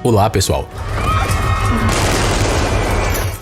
Olá, pessoal!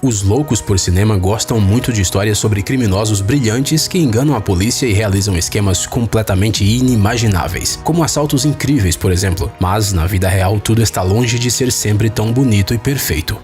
Os loucos por cinema gostam muito de histórias sobre criminosos brilhantes que enganam a polícia e realizam esquemas completamente inimagináveis, como assaltos incríveis, por exemplo. Mas, na vida real, tudo está longe de ser sempre tão bonito e perfeito.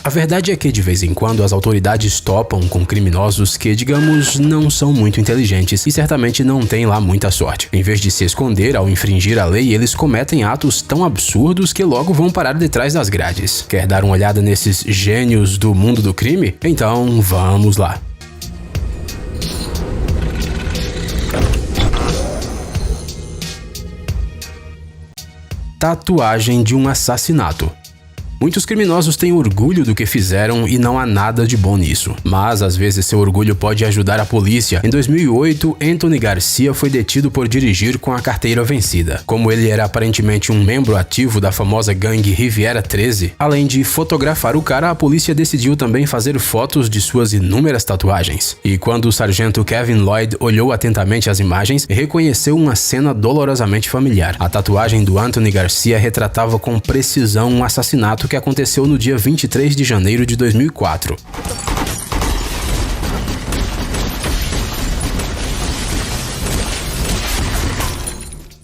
A verdade é que, de vez em quando, as autoridades topam com criminosos que, digamos, não são muito inteligentes e certamente não têm lá muita sorte. Em vez de se esconder ao infringir a lei, eles cometem atos tão absurdos que logo vão parar detrás das grades. Quer dar uma olhada nesses gênios do mundo do crime? Então, vamos lá. Tatuagem de um assassinato. Muitos criminosos têm orgulho do que fizeram e não há nada de bom nisso. Mas, às vezes, seu orgulho pode ajudar a polícia. Em 2008, Anthony Garcia foi detido por dirigir com a carteira vencida. Como ele era aparentemente um membro ativo da famosa gangue Riviera 13, além de fotografar o cara, a polícia decidiu também fazer fotos de suas inúmeras tatuagens. E quando o sargento Kevin Lloyd olhou atentamente as imagens, reconheceu uma cena dolorosamente familiar. A tatuagem do Anthony Garcia retratava com precisão um assassinato que aconteceu no dia 23 de janeiro de 2004.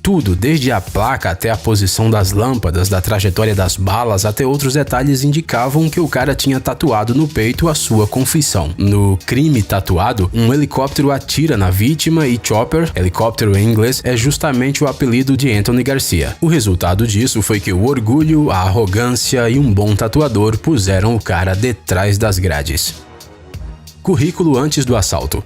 Tudo, desde a placa até a posição das lâmpadas, da trajetória das balas até outros detalhes indicavam que o cara tinha tatuado no peito a sua confissão. No crime tatuado, um helicóptero atira na vítima e Chopper, helicóptero em inglês, é justamente o apelido de Anthony Garcia. O resultado disso foi que o orgulho, a arrogância e um bom tatuador puseram o cara detrás das grades. Currículo antes do assalto.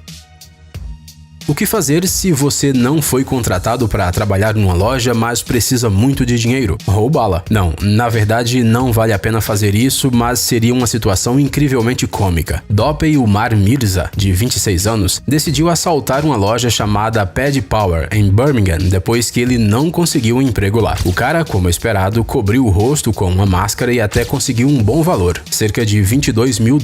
O que fazer se você não foi contratado para trabalhar numa loja, mas precisa muito de dinheiro? Roubá-la. Não, na verdade não vale a pena fazer isso, mas seria uma situação incrivelmente cômica. Dopey Umar Mirza, de 26 anos, decidiu assaltar uma loja chamada Paddy Power, em Birmingham, depois que ele não conseguiu um emprego lá. O cara, como esperado, cobriu o rosto com uma máscara e até conseguiu um bom valor, cerca de $22 mil.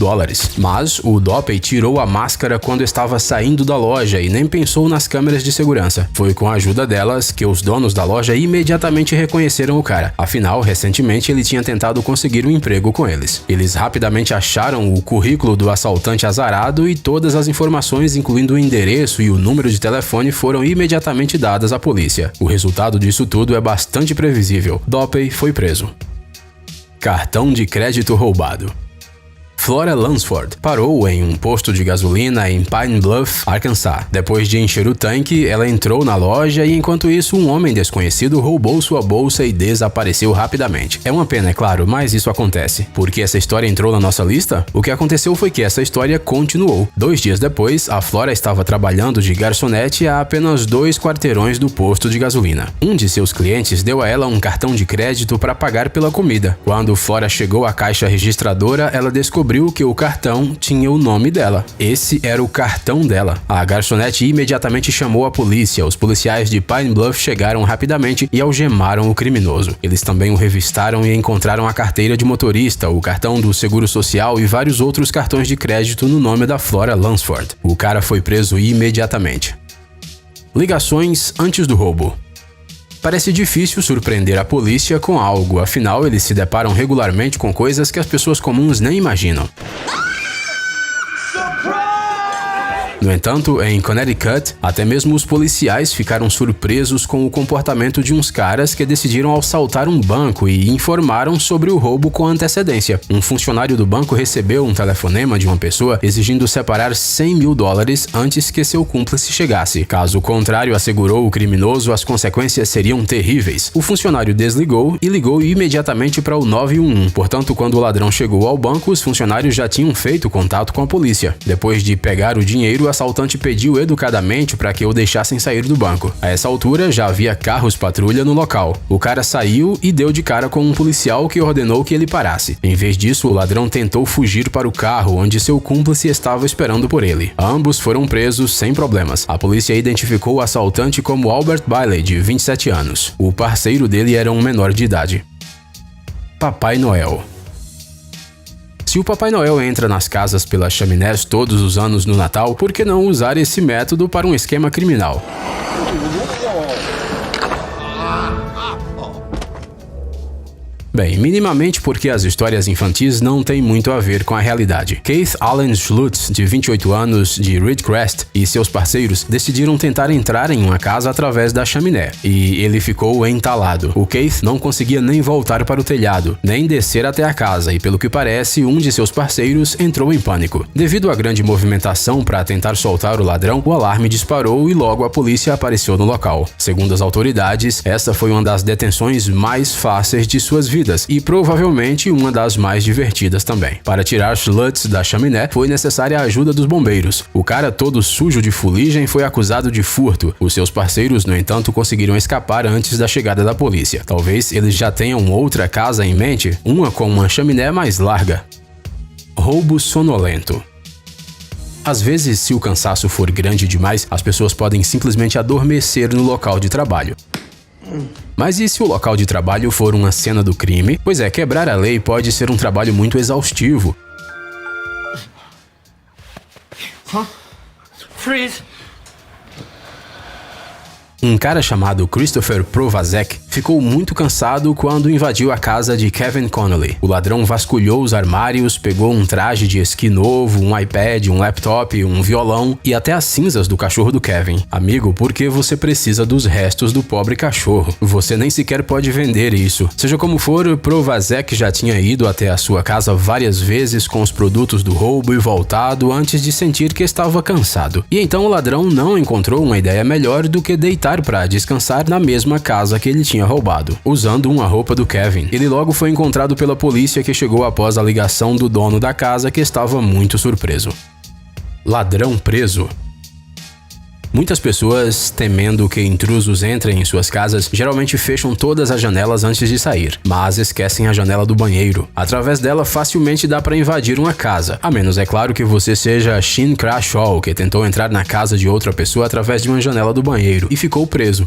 Mas o Dopey tirou a máscara quando estava saindo da loja e nem pensou nas câmeras de segurança. Foi com a ajuda delas que os donos da loja imediatamente reconheceram o cara. Afinal, recentemente ele tinha tentado conseguir um emprego com eles. Eles rapidamente acharam o currículo do assaltante azarado e todas as informações, incluindo o endereço e o número de telefone, foram imediatamente dadas à polícia. O resultado disso tudo é bastante previsível. Dopey foi preso. Cartão de crédito roubado. Flora Lunsford parou em um posto de gasolina em Pine Bluff, Arkansas. Depois de encher o tanque, ela entrou na loja e, enquanto isso, um homem desconhecido roubou sua bolsa e desapareceu rapidamente. É uma pena, é claro, mas isso acontece. Por que essa história entrou na nossa lista? O que aconteceu foi que essa história continuou. 2 dias depois, a Flora estava trabalhando de garçonete a apenas 2 quarteirões do posto de gasolina. Um de seus clientes deu a ela um cartão de crédito para pagar pela comida. Quando Flora chegou à caixa registradora, ela descobriu que o cartão tinha o nome dela. Esse era o cartão dela. A garçonete imediatamente chamou a polícia. Os policiais de Pine Bluff chegaram rapidamente e algemaram o criminoso. Eles também o revistaram e encontraram a carteira de motorista, o cartão do seguro social e vários outros cartões de crédito no nome da Flora Lunsford. O cara foi preso imediatamente. Ligações antes do roubo. Parece difícil surpreender a polícia com algo, afinal eles se deparam regularmente com coisas que as pessoas comuns nem imaginam. No entanto, em Connecticut, até mesmo os policiais ficaram surpresos com o comportamento de uns caras que decidiram assaltar um banco e informaram sobre o roubo com antecedência. Um funcionário do banco recebeu um telefonema de uma pessoa exigindo separar $100 mil antes que seu cúmplice chegasse. Caso contrário, assegurou o criminoso, as consequências seriam terríveis. O funcionário desligou e ligou imediatamente para o 911. Portanto, quando o ladrão chegou ao banco, os funcionários já tinham feito contato com a polícia. Depois de pegar o dinheiro, o assaltante pediu educadamente para que o deixassem sair do banco. A essa altura, já havia carros patrulha no local. O cara saiu e deu de cara com um policial que ordenou que ele parasse. Em vez disso, o ladrão tentou fugir para o carro onde seu cúmplice estava esperando por ele. Ambos foram presos sem problemas. A polícia identificou o assaltante como Albert Bailey, de 27 anos. O parceiro dele era um menor de idade. Papai Noel. Se o Papai Noel entra nas casas pelas chaminés todos os anos no Natal, por que não usar esse método para um esquema criminal? Bem, minimamente porque as histórias infantis não têm muito a ver com a realidade. Keith Allen Schlutz, de 28 anos, de Ridgecrest, e seus parceiros decidiram tentar entrar em uma casa através da chaminé, e ele ficou entalado. O Keith não conseguia nem voltar para o telhado, nem descer até a casa, e pelo que parece, um de seus parceiros entrou em pânico. Devido à grande movimentação para tentar soltar o ladrão, o alarme disparou e logo a polícia apareceu no local. Segundo as autoridades, essa foi uma das detenções mais fáceis de suas vidas, e provavelmente uma das mais divertidas também. Para tirar Schlutz da chaminé, foi necessária a ajuda dos bombeiros. O cara todo sujo de fuligem foi acusado de furto. Os seus parceiros, no entanto, conseguiram escapar antes da chegada da polícia. Talvez eles já tenham outra casa em mente, uma com uma chaminé mais larga. Roubo sonolento. Às vezes, se o cansaço for grande demais, as pessoas podem simplesmente adormecer no local de trabalho. Mas e se o local de trabalho for uma cena do crime? Pois é, quebrar a lei pode ser um trabalho muito exaustivo. Freeze! Um cara chamado Christopher Provazek ficou muito cansado quando invadiu a casa de Kevin Connolly. O ladrão vasculhou os armários, pegou um traje de esqui novo, um iPad, um laptop, um violão e até as cinzas do cachorro do Kevin. Amigo, por que você precisa dos restos do pobre cachorro? Você nem sequer pode vender isso. Seja como for, Provazek já tinha ido até a sua casa várias vezes com os produtos do roubo e voltado antes de sentir que estava cansado. E então o ladrão não encontrou uma ideia melhor do que deitar para descansar na mesma casa que ele tinha roubado, usando uma roupa do Kevin. Ele logo foi encontrado pela polícia, que chegou após a ligação do dono da casa, que estava muito surpreso. Ladrão preso. Muitas pessoas, temendo que intrusos entrem em suas casas, geralmente fecham todas as janelas antes de sair, mas esquecem a janela do banheiro. Através dela, facilmente dá para invadir uma casa, a menos, é claro, que você seja Shin Krashaw, que tentou entrar na casa de outra pessoa através de uma janela do banheiro e ficou preso.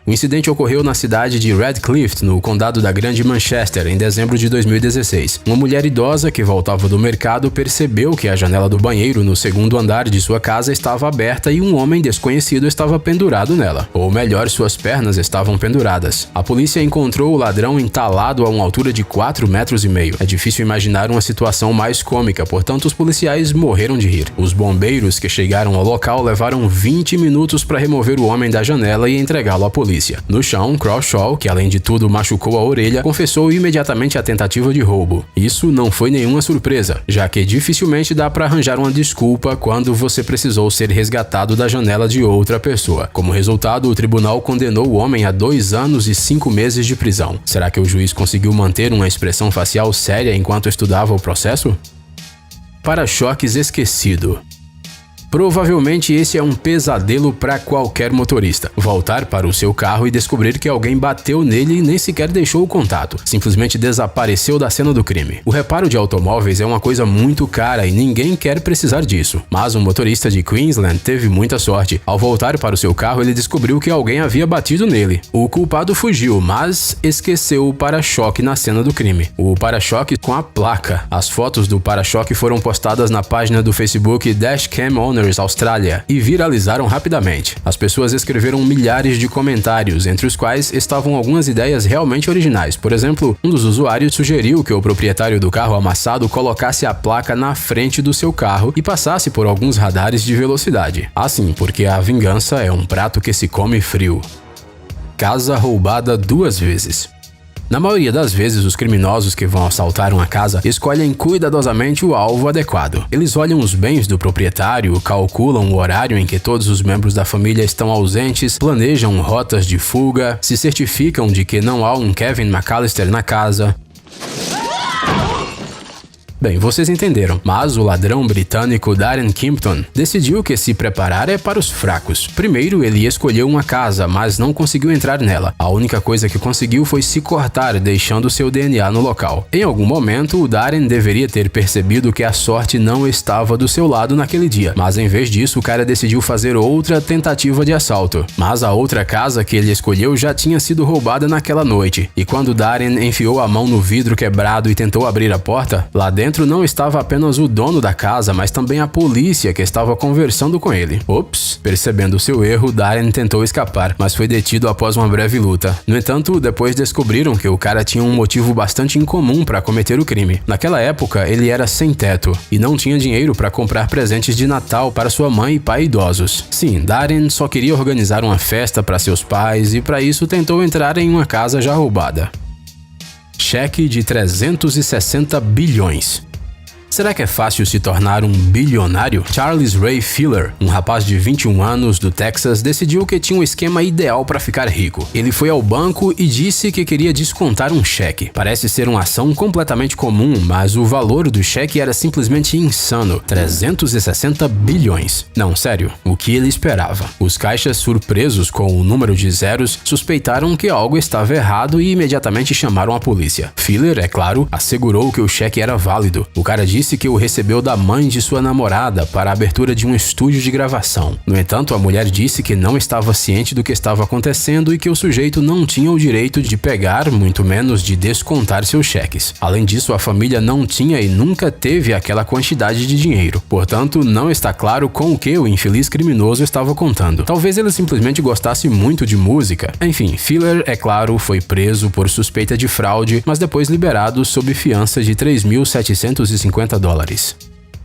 O incidente ocorreu na cidade de Radcliffe, no condado da Grande Manchester, em dezembro de 2016. Uma mulher idosa que voltava do mercado percebeu que a janela do banheiro no segundo andar de sua casa estava aberta e um homem desconhecido estava pendurado nela. Ou melhor, suas pernas estavam penduradas. A polícia encontrou o ladrão entalado a uma altura de 4,5 metros. É difícil imaginar uma situação mais cômica, portanto os policiais morreram de rir. Os bombeiros que chegaram ao local levaram 20 minutos para remover o homem da janela e entregá-lo à polícia. No chão, Crawshaw, que além de tudo machucou a orelha, confessou imediatamente a tentativa de roubo. Isso não foi nenhuma surpresa, já que dificilmente dá para arranjar uma desculpa quando você precisou ser resgatado da janela de outra pessoa. Como resultado, o tribunal condenou o homem a 2 anos e 5 meses de prisão. Será que o juiz conseguiu manter uma expressão facial séria enquanto estudava o processo? Para-choques esquecido. Provavelmente esse é um pesadelo para qualquer motorista. Voltar para o seu carro e descobrir que alguém bateu nele e nem sequer deixou o contato. Simplesmente desapareceu da cena do crime. O reparo de automóveis é uma coisa muito cara e ninguém quer precisar disso. Mas um motorista de Queensland teve muita sorte. Ao voltar para o seu carro, ele descobriu que alguém havia batido nele. O culpado fugiu, mas esqueceu o para-choque na cena do crime. O para-choque com a placa. As fotos do para-choque foram postadas na página do Facebook Dashcam Owners Austrália e viralizaram rapidamente. As pessoas escreveram milhares de comentários, entre os quais estavam algumas ideias realmente originais. Por exemplo, um dos usuários sugeriu que o proprietário do carro amassado colocasse a placa na frente do seu carro e passasse por alguns radares de velocidade. Assim, porque a vingança é um prato que se come frio. Casa roubada 2 vezes. Na maioria das vezes, os criminosos que vão assaltar uma casa escolhem cuidadosamente o alvo adequado. Eles olham os bens do proprietário, calculam o horário em que todos os membros da família estão ausentes, planejam rotas de fuga, se certificam de que não há um Kevin McAllister na casa. Bem, vocês entenderam, mas o ladrão britânico Darren Kimpton decidiu que se preparar é para os fracos. Primeiro, ele escolheu uma casa, mas não conseguiu entrar nela. A única coisa que conseguiu foi se cortar, deixando seu DNA no local. Em algum momento, o Darren deveria ter percebido que a sorte não estava do seu lado naquele dia, mas em vez disso, o cara decidiu fazer outra tentativa de assalto. Mas a outra casa que ele escolheu já tinha sido roubada naquela noite, e quando Darren enfiou a mão no vidro quebrado e tentou abrir a porta, lá dentro não estava apenas o dono da casa, mas também a polícia que estava conversando com ele. Ops! Percebendo seu erro, Darren tentou escapar, mas foi detido após uma breve luta. No entanto, depois descobriram que o cara tinha um motivo bastante incomum para cometer o crime. Naquela época, ele era sem teto e não tinha dinheiro para comprar presentes de Natal para sua mãe e pai idosos. Sim, Darren só queria organizar uma festa para seus pais e para isso tentou entrar em uma casa já roubada. Cheque de 360 bilhões. Será que é fácil se tornar um bilionário? Charles Ray Filler, um rapaz de 21 anos do Texas, decidiu que tinha um esquema ideal para ficar rico. Ele foi ao banco e disse que queria descontar um cheque. Parece ser uma ação completamente comum, mas o valor do cheque era simplesmente insano, 360 bilhões. Não, sério, o que ele esperava? Os caixas, surpresos com o número de zeros, suspeitaram que algo estava errado e imediatamente chamaram a polícia. Filler, é claro, assegurou que o cheque era válido. O cara disse que o recebeu da mãe de sua namorada para a abertura de um estúdio de gravação. No entanto, a mulher disse que não estava ciente do que estava acontecendo e que o sujeito não tinha o direito de pegar, muito menos de descontar seus cheques. Além disso, a família não tinha e nunca teve aquela quantidade de dinheiro. Portanto, não está claro com o que o infeliz criminoso estava contando. Talvez ele simplesmente gostasse muito de música. Enfim, Filler, é claro, foi preso por suspeita de fraude, mas depois liberado sob fiança de $3.750.